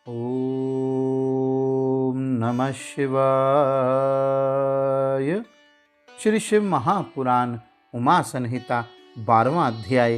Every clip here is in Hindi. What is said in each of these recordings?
ओम नमः शिवाय। श्री शिव महापुराण उमा संहिता 12वां अध्याय।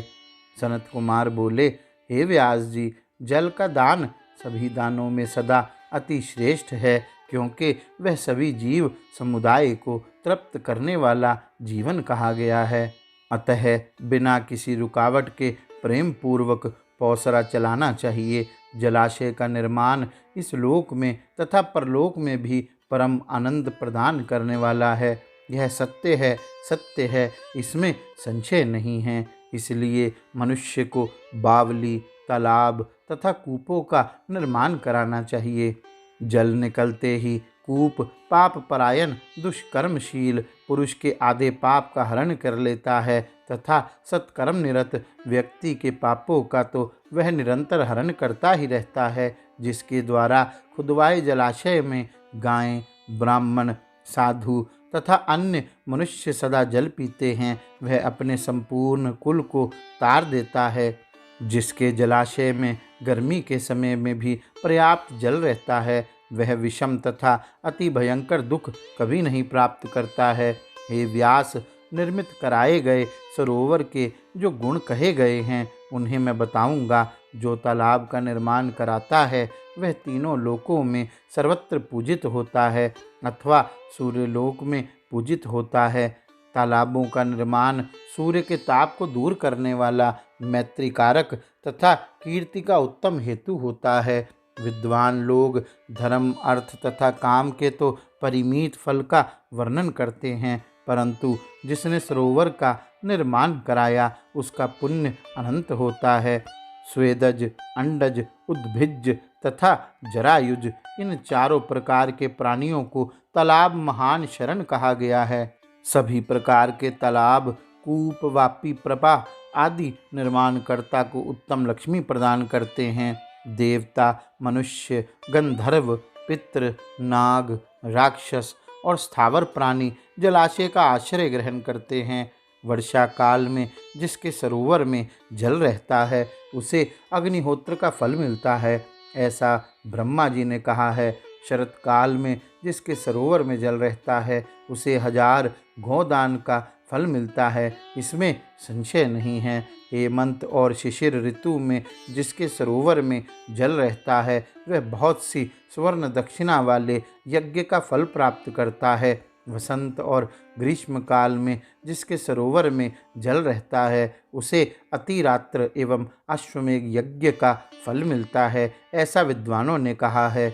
सनत कुमार बोले, हे व्यास जी, जल का दान सभी दानों में सदा अति श्रेष्ठ है, क्योंकि वह सभी जीव समुदाय को तृप्त करने वाला जीवन कहा गया है। अतः बिना किसी रुकावट के प्रेम पूर्वक पौसरा चलाना चाहिए। जलाशय का निर्माण इस लोक में तथा परलोक में भी परम आनंद प्रदान करने वाला है। यह सत्य है, सत्य है, इसमें संशय नहीं है। इसलिए मनुष्य को बावली, तालाब तथा कूपों का निर्माण कराना चाहिए। जल निकलते ही कूप पाप परायण दुष्कर्मशील पुरुष के आधे पाप का हरण कर लेता है तथा सत्कर्म निरत व्यक्ति के पापों का तो वह निरंतर हरण करता ही रहता है। जिसके द्वारा खुदवाए जलाशय में गायें, ब्राह्मण, साधु तथा अन्य मनुष्य सदा जल पीते हैं, वह अपने संपूर्ण कुल को तार देता है। जिसके जलाशय में गर्मी के समय में भी पर्याप्त जल रहता है, वह विषम तथा अति भयंकर दुख कभी नहीं प्राप्त करता है। हे व्यास, निर्मित कराए गए सरोवर के जो गुण कहे गए हैं उन्हें मैं बताऊंगा। जो तालाब का निर्माण कराता है वह तीनों लोकों में सर्वत्र पूजित होता है अथवा सूर्यलोक में पूजित होता है। तालाबों का निर्माण सूर्य के ताप को दूर करने वाला, मैत्रीकारक तथा कीर्ति का उत्तम हेतु होता है। विद्वान लोग धर्म, अर्थ तथा काम के तो परिमित फल का वर्णन करते हैं, परंतु जिसने सरोवर का निर्माण कराया उसका पुण्य अनंत होता है। स्वेदज, अंडज, उद्भिज तथा जरायुज, इन चारों प्रकार के प्राणियों को तालाब महान शरण कहा गया है। सभी प्रकार के तालाब, कूप, वापी, प्रवाह आदि निर्माणकर्ता को उत्तम लक्ष्मी प्रदान करते हैं। देवता, मनुष्य, गंधर्व, पितृ, नाग, राक्षस और स्थावर प्राणी जलाशय का आश्रय ग्रहण करते हैं। वर्षा काल में जिसके सरोवर में जल रहता है उसे अग्निहोत्र का फल मिलता है, ऐसा ब्रह्मा जी ने कहा है। शरत काल में जिसके सरोवर में जल रहता है उसे 1000 गोदान का फल मिलता है, इसमें संशय नहीं है। हेमंत और शिशिर ऋतु में जिसके सरोवर में जल रहता है वह बहुत सी स्वर्ण दक्षिणा वाले यज्ञ का फल प्राप्त करता है। वसंत और ग्रीष्म काल में जिसके सरोवर में जल रहता है उसे अतिरात्र एवं अश्वमेघ यज्ञ का फल मिलता है, ऐसा विद्वानों ने कहा है।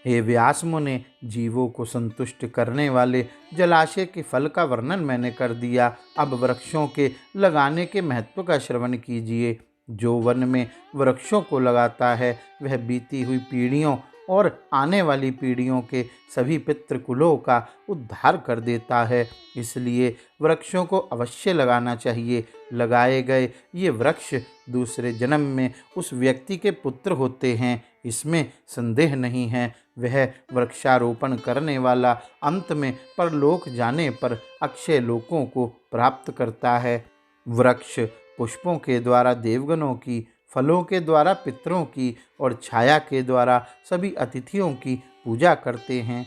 हे व्यास मुने, जीवों को संतुष्ट करने वाले जलाशय के फल का वर्णन मैंने कर दिया। अब वृक्षों के लगाने के महत्व का श्रवण कीजिए। जो वन में वृक्षों को लगाता है वह बीती हुई पीढ़ियों और आने वाली पीढ़ियों के सभी पितृकुलों का उद्धार कर देता है। इसलिए वृक्षों को अवश्य लगाना चाहिए। लगाए गए ये वृक्ष दूसरे जन्म में उस व्यक्ति के पुत्र होते हैं, इसमें संदेह नहीं है। वह वृक्षारोपण करने वाला अंत में परलोक जाने पर अक्षय लोकों को प्राप्त करता है। वृक्ष पुष्पों के द्वारा देवगणों की, फलों के द्वारा पितरों की और छाया के द्वारा सभी अतिथियों की पूजा करते हैं।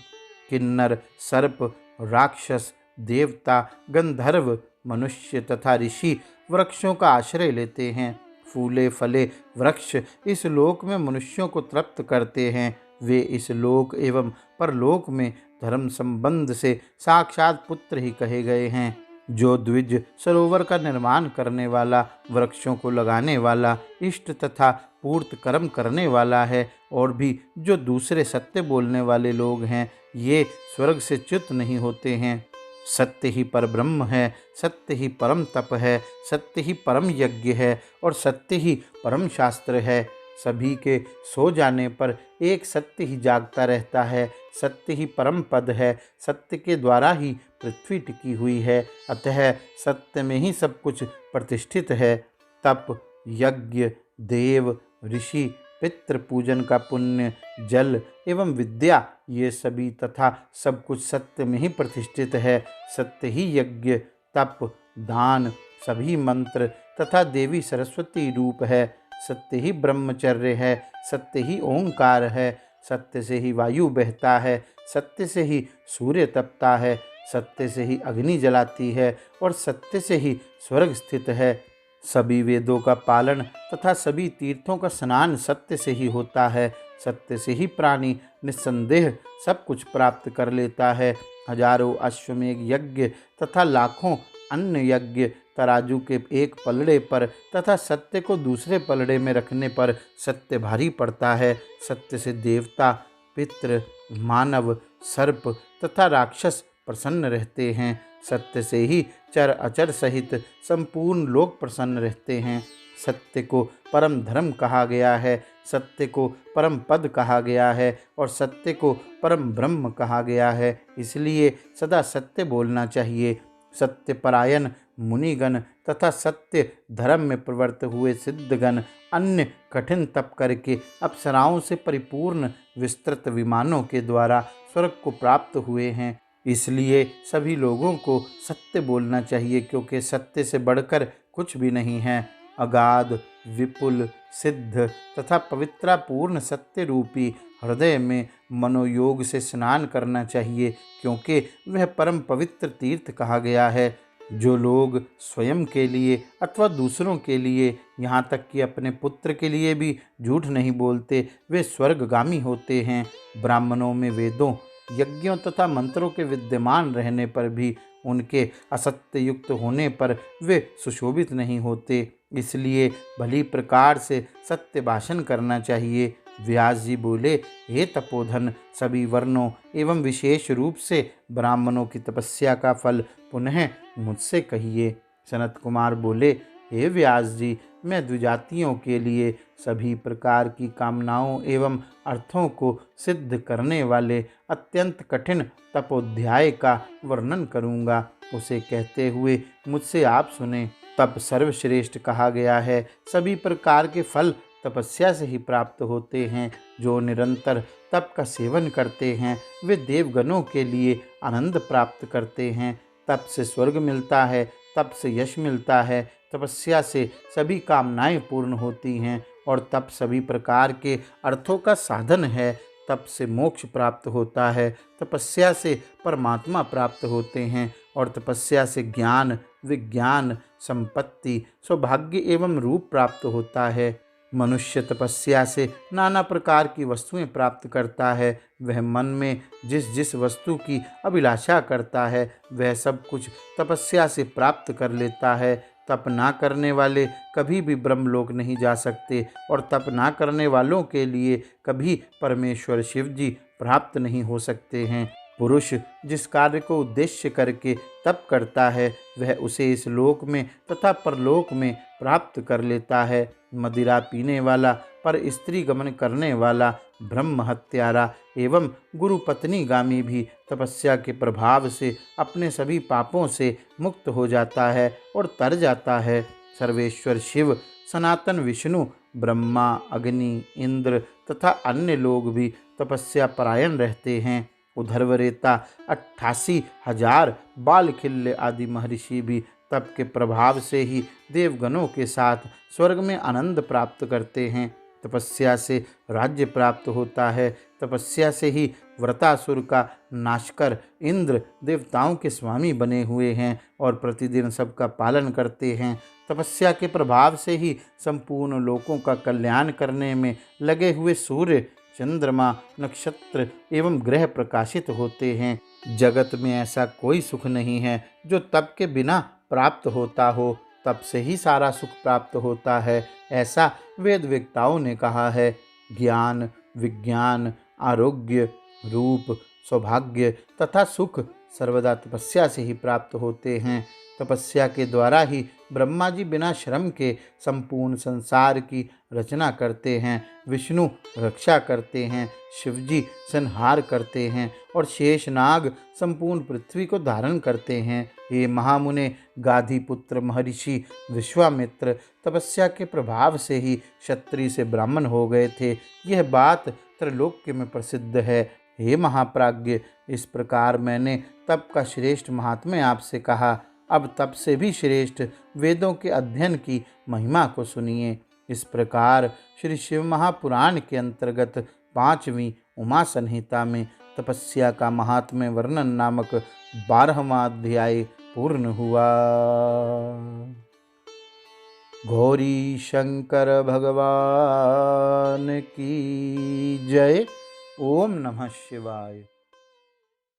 किन्नर, सर्प, राक्षस, देवता, गंधर्व, मनुष्य तथा ऋषि वृक्षों का आश्रय लेते हैं। फूले फले वृक्ष इस लोक में मनुष्यों को तृप्त करते हैं। वे इस लोक एवं परलोक में धर्म संबंध से साक्षात पुत्र ही कहे गए हैं। जो द्विज सरोवर का निर्माण करने वाला, वृक्षों को लगाने वाला, इष्ट तथा पूर्त कर्म करने वाला है, और भी जो दूसरे सत्य बोलने वाले लोग हैं, ये स्वर्ग से च्युत नहीं होते हैं। सत्य ही परब्रह्म है, सत्य ही परम तप है, सत्य ही परम यज्ञ है और सत्य ही परम शास्त्र है। सभी के सो जाने पर एक सत्य ही जागता रहता है। सत्य ही परम पद है, सत्य के द्वारा ही पृथ्वी टिकी हुई है, अतः सत्य में ही सब कुछ प्रतिष्ठित है। तप, यज्ञ, देव, ऋषि, पितृ पूजन का पुण्य, जल एवं विद्या, ये सभी तथा सब कुछ सत्य में ही प्रतिष्ठित है। सत्य ही यज्ञ, तप, दान, सभी मंत्र तथा देवी सरस्वती रूप है। सत्य ही ब्रह्मचर्य है, सत्य ही ओंकार है, सत्य से ही वायु बहता है, सत्य से ही सूर्य तपता है, सत्य से ही अग्नि जलाती है और सत्य से ही स्वर्ग स्थित है। सभी वेदों का पालन तथा सभी तीर्थों का स्नान सत्य से ही होता है। सत्य से ही प्राणी निस्संदेह सब कुछ प्राप्त कर लेता है। हजारों अश्वमेघ यज्ञ तथा लाखों अन्य यज्ञ तराजू के एक पलड़े पर तथा सत्य को दूसरे पलड़े में रखने पर सत्य भारी पड़ता है। सत्य से देवता, पितृ, मानव, सर्प तथा राक्षस प्रसन्न रहते हैं। सत्य से ही चर अचर सहित संपूर्ण लोग प्रसन्न रहते हैं। सत्य को परम धर्म कहा गया है, सत्य को परम पद कहा गया है और सत्य को परम ब्रह्म कहा गया है। इसलिए सदा सत्य बोलना चाहिए। सत्यपरायण मुनिगण तथा सत्य धर्म में प्रवृत्त हुए सिद्धगण अन्य कठिन तप करके अप्सराओं से परिपूर्ण विस्तृत विमानों के द्वारा स्वर्ग को प्राप्त हुए हैं। इसलिए सभी लोगों को सत्य बोलना चाहिए, क्योंकि सत्य से बढ़कर कुछ भी नहीं है। अगाध, विपुल, सिद्ध तथा पवित्रापूर्ण सत्य रूपी हृदय में मनोयोग से स्नान करना चाहिए, क्योंकि वह परम पवित्र तीर्थ कहा गया है। जो लोग स्वयं के लिए अथवा दूसरों के लिए, यहाँ तक कि अपने पुत्र के लिए भी झूठ नहीं बोलते, वे स्वर्गगामी होते हैं। ब्राह्मणों में वेदों, यज्ञों तथा मंत्रों के विद्यमान रहने पर भी उनके असत्य युक्त होने पर वे सुशोभित नहीं होते। इसलिए भली प्रकार से सत्य भाषण करना चाहिए। व्यास जी बोले, हे तपोधन, सभी वर्णों एवं विशेष रूप से ब्राह्मणों की तपस्या का फल पुनः मुझसे कहिए। सनत कुमार बोले, हे व्यास जी, मैं द्विजातियों के लिए सभी प्रकार की कामनाओं एवं अर्थों को सिद्ध करने वाले अत्यंत कठिन तपोध्याय का वर्णन करूँगा। उसे कहते हुए मुझसे आप सुने। तप सर्वश्रेष्ठ कहा गया है। सभी प्रकार के फल तपस्या से ही प्राप्त होते हैं। जो निरंतर तप का सेवन करते हैं वे देवगणों के लिए आनंद प्राप्त करते हैं। तप से स्वर्ग मिलता है, तप से यश मिलता है, तपस्या से सभी कामनाएं पूर्ण होती हैं और तप सभी प्रकार के अर्थों का साधन है। तप से मोक्ष प्राप्त होता है, तपस्या से परमात्मा प्राप्त होते हैं और तपस्या से ज्ञान, विज्ञान, संपत्ति, सौभाग्य एवं रूप प्राप्त होता है। मनुष्य तपस्या से नाना प्रकार की वस्तुएं प्राप्त करता है। वह मन में जिस जिस वस्तु की अभिलाषा करता है वह सब कुछ तपस्या से प्राप्त कर लेता है। तप ना करने वाले कभी भी ब्रह्मलोक नहीं जा सकते और तप ना करने वालों के लिए कभी परमेश्वर शिव जी प्राप्त नहीं हो सकते हैं। पुरुष जिस कार्य को उद्देश्य करके तप करता है वह उसे इस लोक में तथा परलोक में प्राप्त कर लेता है। मदिरा पीने वाला, पर स्त्री गमन करने वाला, ब्रह्म हत्यारा एवं गुरु पत्नी गामी भी तपस्या के प्रभाव से अपने सभी पापों से मुक्त हो जाता है और तर जाता है। सर्वेश्वर शिव, सनातन विष्णु, ब्रह्मा, अग्नि, इंद्र तथा अन्य लोग भी तपस्या परायण रहते हैं। उधर्वरेता 88,000 बालखिल्य आदि महर्षि भी तप के प्रभाव से ही देवगणों के साथ स्वर्ग में आनंद प्राप्त करते हैं। तपस्या से राज्य प्राप्त होता है। तपस्या से ही व्रतासुर का नाश कर इंद्र देवताओं के स्वामी बने हुए हैं और प्रतिदिन सबका पालन करते हैं। तपस्या के प्रभाव से ही संपूर्ण लोकों का कल्याण करने में लगे हुए सूर्य, चंद्रमा, नक्षत्र एवं ग्रह प्रकाशित होते हैं। जगत में ऐसा कोई सुख नहीं है जो तप के बिना प्राप्त होता हो। तप से ही सारा सुख प्राप्त होता है, ऐसा वेद वेत्ताओं ने कहा है। ज्ञान, विज्ञान, आरोग्य, रूप, सौभाग्य तथा सुख सर्वदा तपस्या से ही प्राप्त होते हैं। तपस्या के द्वारा ही ब्रह्मा जी बिना श्रम के संपूर्ण संसार की रचना करते हैं। विष्णु रक्षा करते हैं, शिवजी संहार करते हैं और शेषनाग संपूर्ण पृथ्वी को धारण करते हैं। ये महामुने गाधी पुत्र महर्षि विश्वामित्र तपस्या के प्रभाव से ही क्षत्रिय से ब्राह्मण हो गए थे। यह बात त्रैलोक्य में प्रसिद्ध है। हे महाप्राज्ञ, इस प्रकार मैंने तप का श्रेष्ठ महात्म्य आपसे कहा। अब तप से भी श्रेष्ठ वेदों के अध्ययन की महिमा को सुनिए। इस प्रकार श्री शिव महापुराण के अंतर्गत 5वीं उमा संहिता में तपस्या का महात्म्य वर्णन नामक 12वां अध्याय पूर्ण हुआ। गौरी शंकर भगवान की जय। ओम नमः शिवाय।